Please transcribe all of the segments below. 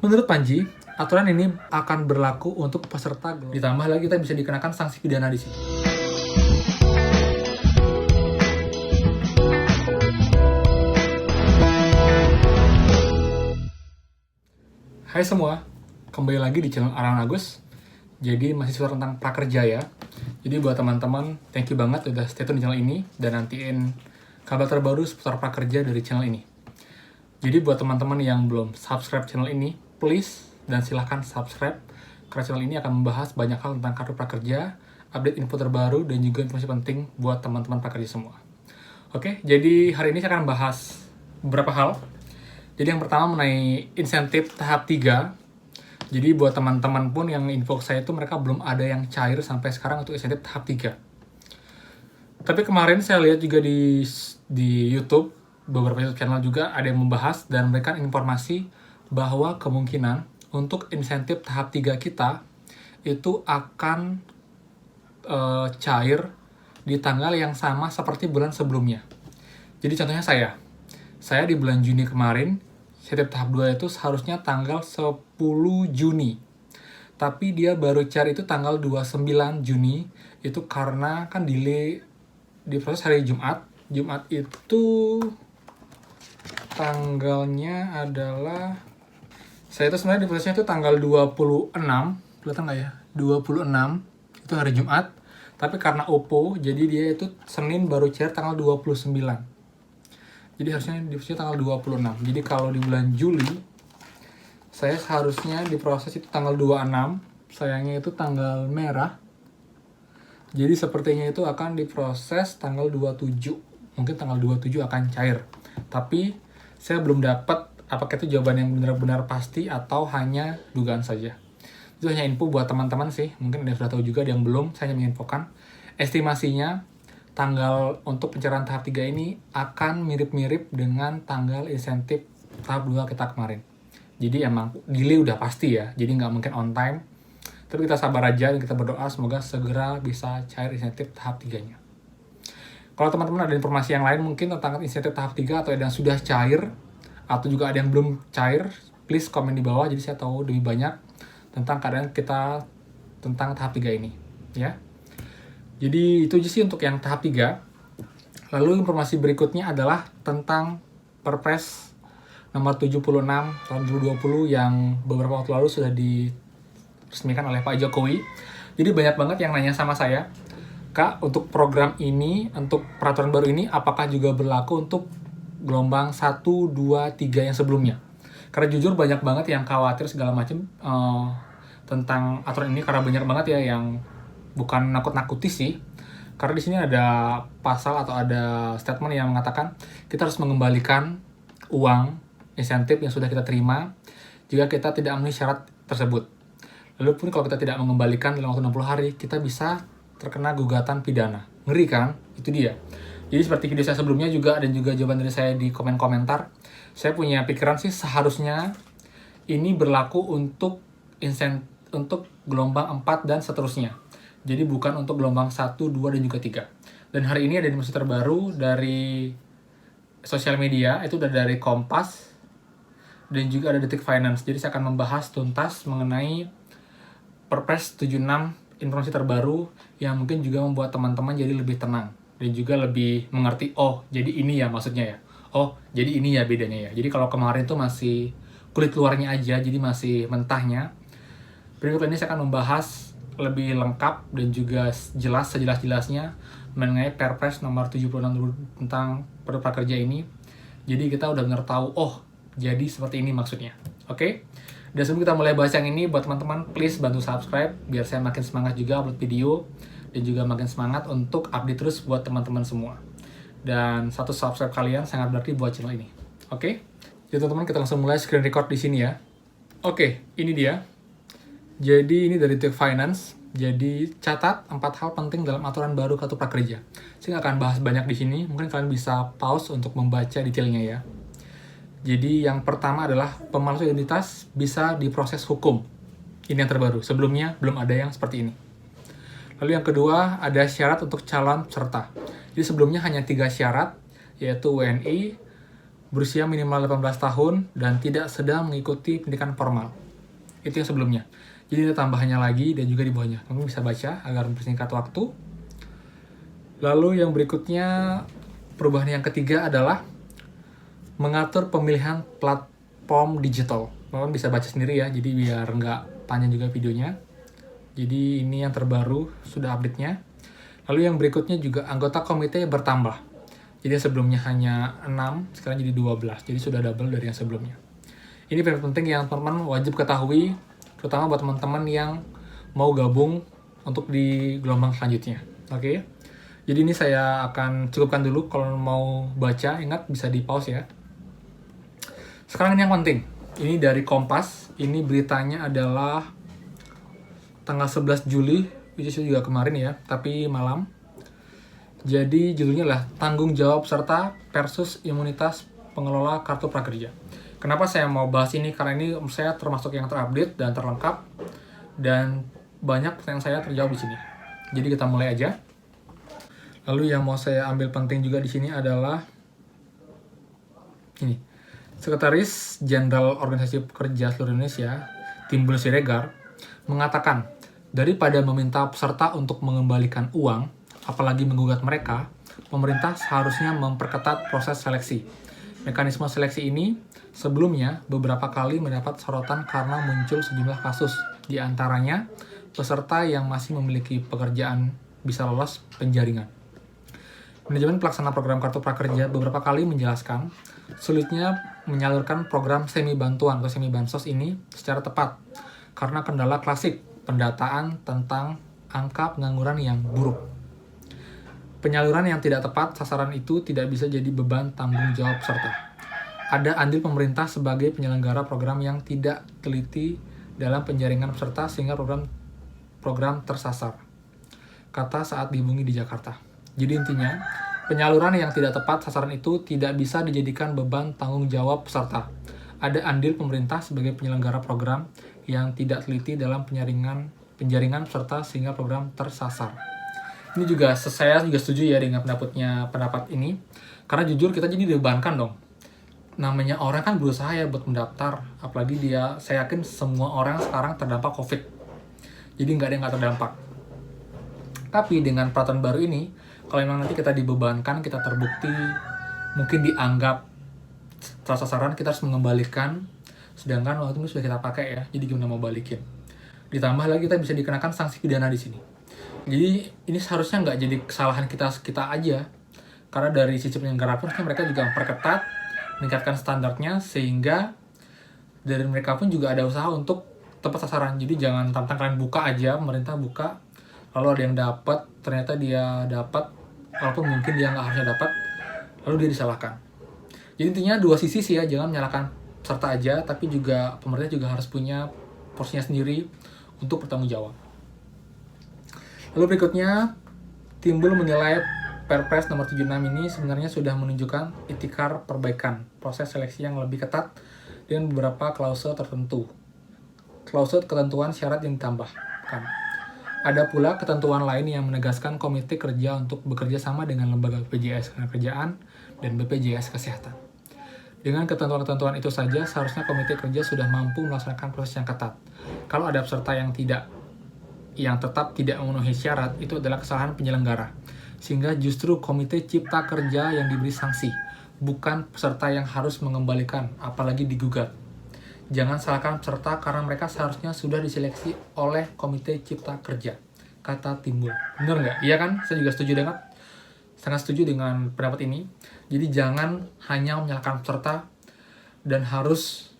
Menurut Panji, aturan ini akan berlaku untuk peserta gelombang. Ditambah lagi kita bisa dikenakan sanksi pidana di sini. Hai semua, kembali lagi di channel Aran Agus. Jadi mahasiswa tentang prakerja ya. Jadi buat teman-teman, thank you banget udah stay tune di channel ini dan nantiin kabar terbaru seputar prakerja dari channel ini. Jadi buat teman-teman yang belum subscribe channel ini, please dan silahkan subscribe karena channel ini akan membahas banyak hal tentang kartu prakerja, update info terbaru dan juga informasi penting buat teman-teman prakerja semua. Oke, jadi hari ini saya akan bahas beberapa hal. Jadi yang pertama mengenai insentif tahap 3. Jadi buat teman-teman pun yang info saya itu mereka belum ada yang cair sampai sekarang untuk insentif tahap 3. Tapi kemarin saya lihat juga di YouTube, beberapa YouTube channel juga ada yang membahas dan memberikan informasi bahwa kemungkinan untuk insentif tahap 3 kita itu akan cair di tanggal yang sama seperti bulan sebelumnya. Jadi contohnya saya di bulan Juni kemarin, insentif tahap 2 itu seharusnya tanggal 10 Juni. Tapi dia baru cair itu tanggal 29 Juni, itu karena kan delay di proses hari Jumat. Jumat itu tanggalnya adalah, saya itu sebenarnya di prosesnya itu tanggal 26, kelihatan nggak ya? 26, itu hari Jumat. Tapi karena OPPO, jadi dia itu Senin baru cair tanggal 29. Jadi harusnya diproses tanggal 26. Jadi kalau di bulan Juli, saya seharusnya diproses itu tanggal 26. Sayangnya itu tanggal merah. Jadi sepertinya itu akan diproses tanggal 27. Mungkin tanggal 27 akan cair. Tapi saya belum dapat apakah itu jawaban yang benar-benar pasti atau hanya dugaan saja. Itu hanya info buat teman-teman sih. Mungkin ada yang sudah tahu juga, ada yang belum. Saya hanya menginfokan. Estimasinya tanggal untuk pencairan tahap 3 ini akan mirip-mirip dengan tanggal insentif tahap 2 kita kemarin. Jadi emang delay udah pasti ya, jadi nggak mungkin on time. Tapi kita sabar aja dan kita berdoa semoga segera bisa cair insentif tahap 3-nya. Kalau teman-teman ada informasi yang lain mungkin tentang insentif tahap 3 atau ada yang sudah cair, atau juga ada yang belum cair, please komen di bawah jadi saya tahu lebih banyak tentang keadaan kita tentang tahap 3 ini. Ya. Jadi itu aja sih untuk yang tahap 3. Lalu informasi berikutnya adalah tentang Perpres nomor 76 tahun 2020 yang beberapa waktu lalu sudah diresmikan oleh Pak Jokowi. Jadi banyak banget yang nanya sama saya, Kak, untuk program ini, untuk peraturan baru ini, apakah juga berlaku untuk gelombang 1, 2, 3 yang sebelumnya? Karena jujur banyak banget yang khawatir segala macam tentang aturan ini, karena banyak banget ya yang bukan nakut-nakuti sih, karena di sini ada pasal atau ada statement yang mengatakan kita harus mengembalikan uang insentif yang sudah kita terima jika kita tidak memenuhi syarat tersebut. Lalu pun kalau kita tidak mengembalikan dalam waktu 60 hari, kita bisa terkena gugatan pidana. Ngeri kan? Itu dia. Jadi seperti video saya sebelumnya juga, dan juga jawaban dari saya di komen-komentar, saya punya pikiran sih seharusnya ini berlaku untuk untuk gelombang 4 dan seterusnya. Jadi bukan untuk gelombang 1, 2, dan juga 3. Dan hari ini ada informasi terbaru dari sosial media, itu udah dari Kompas, dan juga ada Detik Finance. Jadi saya akan membahas tuntas mengenai Perpres 76, informasi terbaru yang mungkin juga membuat teman-teman jadi lebih tenang. Dan juga lebih mengerti, oh jadi ini ya maksudnya ya. Oh jadi ini ya bedanya ya. Jadi kalau kemarin tuh masih kulit luarnya aja, jadi masih mentahnya. Berikut ini saya akan membahas lebih lengkap dan juga jelas sejelas-jelasnya mengenai Perpres nomor 76 tentang prakerja ini. Jadi kita udah benar tahu, oh jadi seperti ini maksudnya. Oke? Dan sebelum kita mulai bahas yang ini, buat teman-teman please bantu subscribe biar saya makin semangat juga upload video dan juga makin semangat untuk update terus buat teman-teman semua. Dan satu subscribe kalian sangat berarti buat channel ini. Oke? Jadi teman-teman kita langsung mulai screen record di sini ya. Oke, ini dia. Jadi ini dari Detik Finance. Jadi catat 4 hal penting dalam aturan baru kartu prakerja. Saya nggak akan bahas banyak di sini. Mungkin kalian bisa pause untuk membaca detailnya ya. Jadi yang pertama adalah pemalsuan identitas bisa diproses hukum. Ini yang terbaru. Sebelumnya belum ada yang seperti ini. Lalu yang kedua ada syarat untuk calon peserta. Jadi sebelumnya hanya 3 syarat, yaitu WNI, berusia minimal 18 tahun dan tidak sedang mengikuti pendidikan formal. Itu yang sebelumnya. Jadi ada tambahannya lagi dan juga di bawahnya. Kamu bisa baca agar mempersingkat waktu. Lalu yang berikutnya, perubahan yang ketiga adalah mengatur pemilihan platform digital. Kamu bisa baca sendiri ya, jadi biar nggak panjang juga videonya. Jadi ini yang terbaru, sudah update-nya. Lalu yang berikutnya juga anggota komite bertambah. Jadi sebelumnya hanya 6, sekarang jadi 12. Jadi sudah double dari yang sebelumnya. Ini penting yang teman-teman wajib ketahui, terutama buat teman-teman yang mau gabung untuk di gelombang selanjutnya. Oke? Jadi ini saya akan cukupkan dulu. Kalau mau baca, ingat bisa di pause ya. Sekarang ini yang penting. Ini dari Kompas. Ini beritanya adalah tanggal 11 Juli, itu juga kemarin ya, tapi malam. Jadi judulnya adalah Tanggung Jawab Peserta versus Imunitas Pengelola Kartu Prakerja. Kenapa saya mau bahas ini? Karena ini saya termasuk yang terupdate dan terlengkap, dan banyak pertanyaan saya terjawab di sini. Jadi kita mulai aja. Lalu yang mau saya ambil penting juga di sini adalah ini. Sekretaris Jenderal Organisasi Pekerja Seluruh Indonesia, Timbul Siregar, mengatakan, daripada meminta peserta untuk mengembalikan uang, apalagi menggugat mereka, pemerintah seharusnya memperketat proses seleksi. Mekanisme seleksi ini sebelumnya beberapa kali mendapat sorotan karena muncul sejumlah kasus, di antaranya peserta yang masih memiliki pekerjaan bisa lolos penjaringan. Manajemen pelaksana program Kartu Prakerja beberapa kali menjelaskan sulitnya menyalurkan program semi bantuan atau semi bansos ini secara tepat karena kendala klasik pendataan tentang angka pengangguran yang buruk. Penyaluran yang tidak tepat sasaran itu tidak bisa jadi beban tanggung jawab peserta. Ada andil pemerintah sebagai penyelenggara program yang tidak teliti dalam penjaringan peserta sehingga program tersasar, kata saat dihubungi di Jakarta. Jadi intinya, penyaluran yang tidak tepat sasaran itu tidak bisa dijadikan beban tanggung jawab peserta. Ada andil pemerintah sebagai penyelenggara program yang tidak teliti dalam penjaringan peserta sehingga program tersasar. Ini juga saya juga setuju ya dengan pendapat ini, karena jujur kita jadi dibebankan dong. Namanya orang kan berusaha ya buat mendaftar, apalagi saya yakin semua orang sekarang terdampak COVID. Jadi nggak ada yang nggak terdampak. Tapi dengan peraturan baru ini, kalau memang nanti kita dibebankan, kita terbukti, mungkin dianggap sasaran, kita harus mengembalikan, sedangkan waktu itu sudah kita pakai ya, jadi gimana mau balikin. Ditambah lagi kita bisa dikenakan sanksi pidana di sini. Jadi ini seharusnya nggak jadi kesalahan kita aja, karena dari sisi penyelenggara pun mereka juga memperketat, meningkatkan standarnya, sehingga dari mereka pun juga ada usaha untuk tepat sasaran. Jadi jangan tantang kalian buka aja, pemerintah buka, lalu ada yang dapat, ternyata dia dapat, walaupun mungkin dia nggak harusnya dapat, lalu dia disalahkan. Jadi intinya dua sisi sih ya, jangan menyalahkan peserta aja, tapi juga pemerintah juga harus punya porsinya sendiri untuk bertanggung jawab. Lalu berikutnya, Timbul menilai Perpres nomor 76 ini sebenarnya sudah menunjukkan itikar perbaikan proses seleksi yang lebih ketat dengan beberapa klausul tertentu. Klausul ketentuan syarat yang ditambahkan. Ada pula ketentuan lain yang menegaskan komite kerja untuk bekerja sama dengan lembaga BPJS Ketenagakerjaan dan BPJS Kesehatan. Dengan ketentuan-ketentuan itu saja, seharusnya komite kerja sudah mampu melaksanakan proses yang ketat. Kalau ada peserta yang tetap tidak memenuhi syarat, itu adalah kesalahan penyelenggara. Sehingga justru komite cipta kerja yang diberi sanksi, bukan peserta yang harus mengembalikan, apalagi digugat. Jangan salahkan peserta karena mereka seharusnya sudah diseleksi oleh komite cipta kerja, kata Timbul. Bener nggak? Iya kan? Saya juga sangat setuju dengan pendapat ini. Jadi jangan hanya menyalahkan peserta dan harus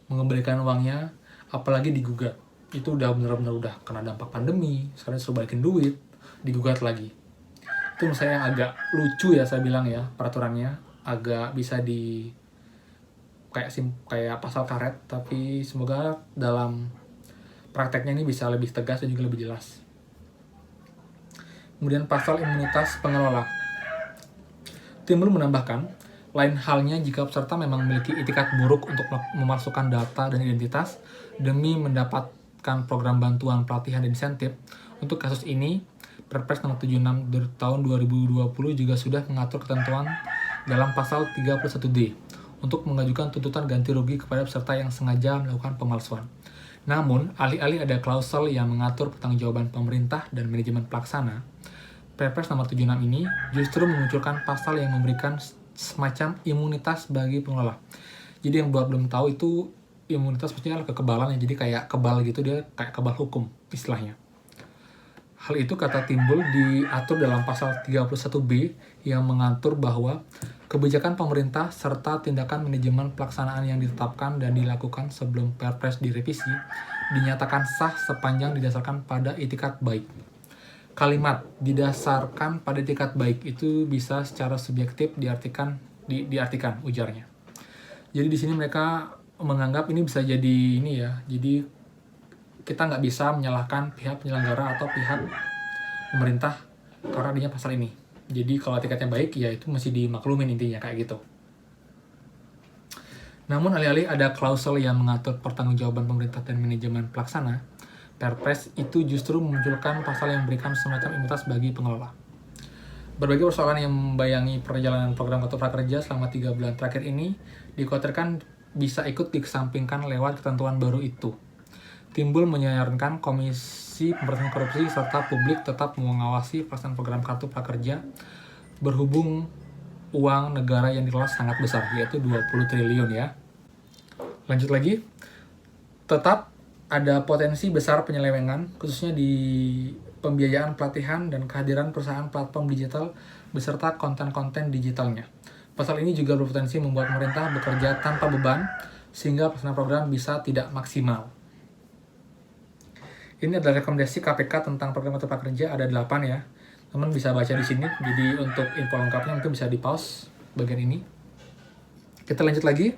mengembalikan uangnya, apalagi digugat. Itu udah benar-benar udah kena dampak pandemi, sekarang disuruh balikin duit, digugat lagi. Itu menurut saya yang agak lucu ya, saya bilang ya, peraturannya agak bisa kayak pasal karet, tapi semoga dalam prakteknya ini bisa lebih tegas dan juga lebih jelas. Kemudian pasal imunitas pengelola. Timbul menambahkan, lain halnya jika peserta memang memiliki itikat buruk untuk memasukkan data dan identitas demi mendapatkan program bantuan pelatihan dan insentif. Untuk kasus ini, Perpres nomor 76 tahun 2020 juga sudah mengatur ketentuan dalam pasal 31D untuk mengajukan tuntutan ganti rugi kepada peserta yang sengaja melakukan pemalsuan. Namun, alih-alih ada klausul yang mengatur pertanggungjawaban pemerintah dan manajemen pelaksana, Perpres nomor 76 ini justru memunculkan pasal yang memberikan semacam imunitas bagi pengelola. Jadi yang buat belum tahu itu imunitas maksudnya kekebalan ya, jadi kayak kebal gitu, dia kayak kebal hukum istilahnya. Hal itu kata timbul diatur dalam pasal 31B yang mengatur bahwa kebijakan pemerintah serta tindakan manajemen pelaksanaan yang ditetapkan dan dilakukan sebelum Perpres direvisi dinyatakan sah sepanjang didasarkan pada itikat baik. Kalimat didasarkan pada itikat baik itu bisa secara subjektif diartikan ujarnya. Jadi di sini mereka menganggap ini bisa jadi ini ya. Jadi kita nggak bisa menyalahkan pihak penyelenggara atau pihak pemerintah karena adanya pasal ini. Jadi kalau etikatnya baik ya itu mesti dimaklumin intinya kayak gitu. Namun alih-alih ada klausul yang mengatur pertanggungjawaban pemerintah dan manajemen pelaksana, Perpres itu justru memunculkan pasal yang memberikan semacam imunitas bagi pengelola. Berbagai persoalan yang membayangi perjalanan program Kartu Prakerja selama 3 bulan terakhir ini dikhawatirkan bisa ikut dikesampingkan lewat ketentuan baru itu. Timbul menyarankan Komisi Pemberantasan Korupsi serta publik tetap mengawasi pelaksanaan program Kartu Prakerja berhubung uang negara yang dikelola sangat besar, yaitu 20 triliun ya. Lanjut lagi, tetap ada potensi besar penyelewengan, khususnya di pembiayaan pelatihan dan kehadiran perusahaan platform digital beserta konten-konten digitalnya. Pasal ini juga berpotensi membuat pemerintah bekerja tanpa beban, sehingga pelaksanaan program bisa tidak maksimal. Ini adalah rekomendasi KPK tentang program Kartu Prakerja, ada 8 ya. Teman bisa baca di sini, jadi untuk info lengkapnya mungkin bisa di-pause bagian ini. Kita lanjut lagi.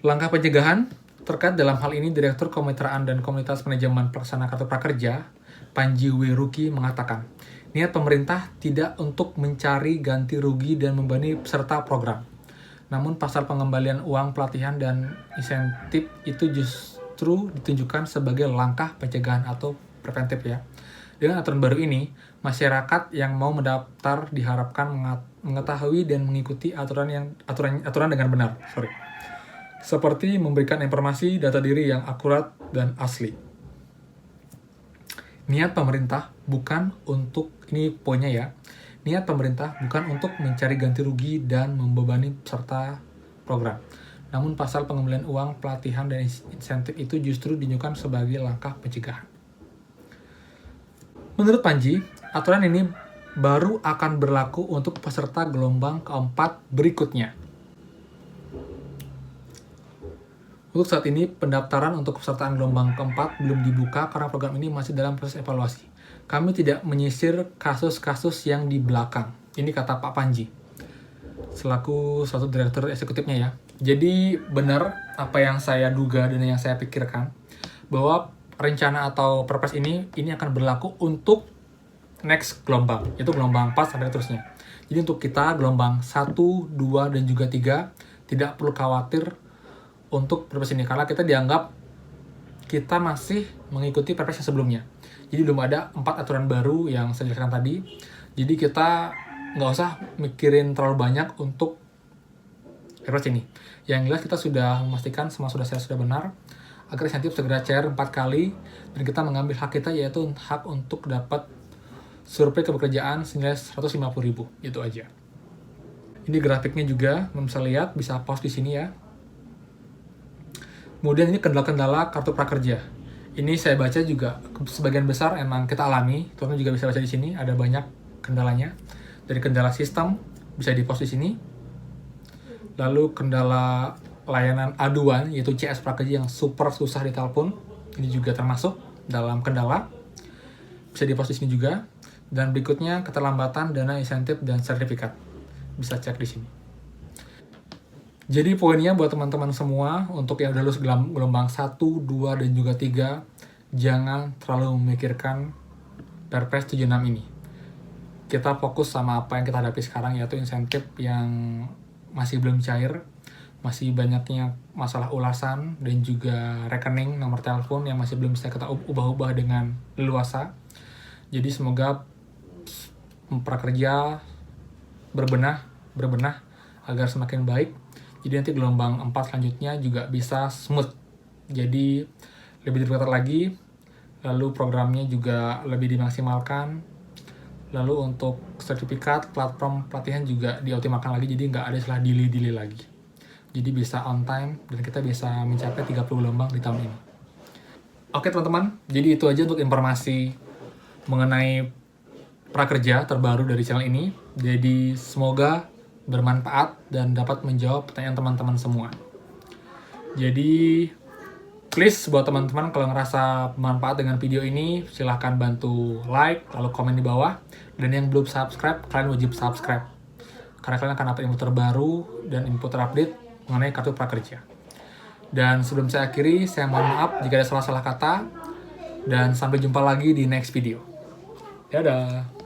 Langkah pencegahan terkait dalam hal ini Direktur Kemitraan dan Komunitas Manajemen Pelaksana Kartu Prakerja, Panji Wiruki mengatakan, niat pemerintah tidak untuk mencari ganti rugi dan membebani peserta program. Namun pasal pengembalian uang pelatihan dan insentif itu justru ditunjukkan sebagai langkah pencegahan atau preventif ya. Dengan aturan baru ini, masyarakat yang mau mendaftar diharapkan mengetahui dan mengikuti aturan dengan benar. Seperti memberikan informasi data diri yang akurat dan asli. Niat pemerintah bukan untuk, ini poinnya ya, niat pemerintah bukan untuk mencari ganti rugi dan membebani peserta program. Namun pasal pengembalian uang pelatihan dan insentif itu justru ditunjukkan sebagai langkah pencegahan. Menurut Panji, aturan ini baru akan berlaku untuk peserta gelombang keempat berikutnya. Untuk saat ini, pendaftaran untuk pesertaan gelombang keempat belum dibuka karena program ini masih dalam proses evaluasi. Kami tidak menyisir kasus-kasus yang di belakang. Ini kata Pak Panji, selaku suatu direktur eksekutifnya ya. Jadi benar apa yang saya duga dan yang saya pikirkan, bahwa rencana atau perpres ini akan berlaku untuk next gelombang, yaitu gelombang 4 sampai terusnya. Jadi untuk kita gelombang 1, 2, dan juga 3 tidak perlu khawatir untuk perpres ini, karena kita dianggap kita masih mengikuti perpres yang sebelumnya. Jadi belum ada 4 aturan baru yang saya jelaskan tadi. Jadi kita nggak usah mikirin terlalu banyak untuk perpres ini. Yang jelas kita sudah memastikan semua sudah benar, agar insentif segera cair 4 kali, dan kita mengambil hak kita, yaitu hak untuk dapat survei kepekerjaan senilai 150.000, itu aja. Ini grafiknya juga, bisa lihat, bisa pause di sini ya. Kemudian ini kendala-kendala Kartu Prakerja. Ini saya baca juga sebagian besar emang kita alami. Teman-teman juga bisa baca di sini, ada banyak kendalanya. Dari kendala sistem bisa di-post di sini. Lalu kendala layanan aduan yaitu CS Prakerja yang super susah ditelepon. Ini juga termasuk dalam kendala. Bisa di-post di sini juga. Dan berikutnya keterlambatan dana insentif dan sertifikat. Bisa cek di sini. Jadi poinnya buat teman-teman semua, untuk yang udah lulus gelombang 1, 2, dan juga 3, jangan terlalu memikirkan Perpres 76 ini. Kita fokus sama apa yang kita hadapi sekarang, yaitu insentif yang masih belum cair, masih banyaknya masalah ulasan, dan juga rekening, nomor telepon yang masih belum bisa kita ubah-ubah dengan leluasa. Jadi semoga prakerja berbenah agar semakin baik. Jadi nanti gelombang 4 selanjutnya juga bisa smooth. Jadi lebih terbatas lagi, lalu programnya juga lebih dimaksimalkan. Lalu untuk sertifikat, platform pelatihan juga dioptimalkan lagi, jadi nggak ada istilah delay lagi. Jadi bisa on time dan kita bisa mencapai 30 gelombang di tahun ini. Oke teman-teman, jadi itu aja untuk informasi mengenai prakerja terbaru dari channel ini. Jadi semoga bermanfaat dan dapat menjawab pertanyaan teman-teman semua. Jadi please buat teman-teman kalau ngerasa bermanfaat dengan video ini, silahkan bantu like, lalu komen di bawah. Dan yang belum subscribe, kalian wajib subscribe. Karena kalian akan dapat info terbaru dan info terupdate mengenai kartu prakerja. Dan sebelum saya akhiri, saya mohon maaf jika ada salah-salah kata. Dan sampai jumpa lagi di next video. Dadah!